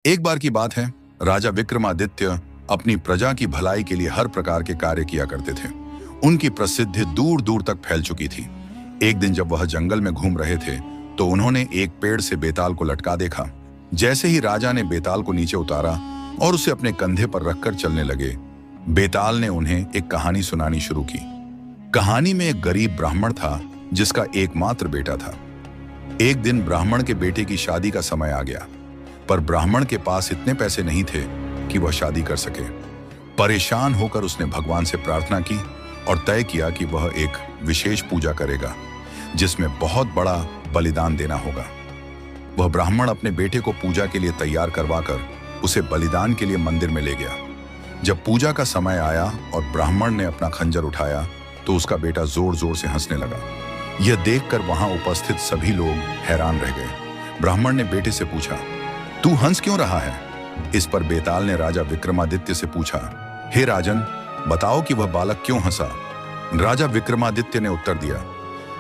एक बार की बात है, राजा विक्रमादित्य अपनी प्रजा की भलाई के लिए हर प्रकार के कार्य किया करते थे। उनकी प्रसिद्धि दूर दूर तक फैल चुकी थी। एक दिन जब वह जंगल में घूम रहे थे तो उन्होंने एक पेड़ से बेताल को लटका देखा। जैसे ही राजा ने बेताल को नीचे उतारा और उसे अपने कंधे पर रखकर चलने लगे, बेताल ने उन्हें एक कहानी सुनानी शुरू की। कहानी में एक गरीब ब्राह्मण था जिसका एकमात्र बेटा था। एक दिन ब्राह्मण के बेटे की शादी का समय आ गया, पर ब्राह्मण के पास इतने पैसे नहीं थे कि वह शादी कर सके। परेशान होकर उसने भगवान से प्रार्थना की और तय किया कि वह एक विशेष पूजा करेगा जिसमें बहुत बड़ा बलिदान देना होगा। वह ब्राह्मण अपने बेटे को पूजा के लिए तैयार करवाकर उसे बलिदान के लिए मंदिर में ले गया। जब पूजा का समय आया और ब्राह्मण ने अपना खंजर उठाया तो उसका बेटा जोर जोर से हंसने लगा। यह देखकर वहां उपस्थित सभी लोग हैरान रह गए। ब्राह्मण ने बेटे से पूछा, तू हंस क्यों रहा है? इस पर बेताल ने राजा विक्रमादित्य से पूछा, हे राजन, बताओ कि वह बालक क्यों हंसा? राजा विक्रमादित्य ने उत्तर दिया,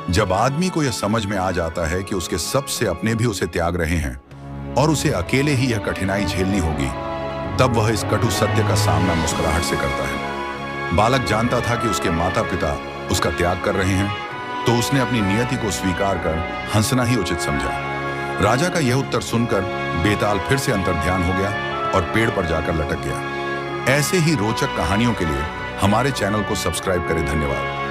जब आदमी को यह समझ में आ जाता है कि उसके सबसे अपने भी उसे त्याग रहे हैं और उसे अकेले ही यह कठिनाई झेलनी होगी, तब वह इस कटु सत्य का सामना मुस्कुराहट से करता है। बालक जानता था कि उसके माता पिता उसका त्याग कर रहे हैं, तो उसने अपनी नियति को स्वीकार कर हंसना ही उचित समझा। राजा का यह उत्तर सुनकर बेताल फिर से अंतर्ध्यान हो गया और पेड़ पर जाकर लटक गया। ऐसे ही रोचक कहानियों के लिए हमारे चैनल को सब्सक्राइब करें। धन्यवाद।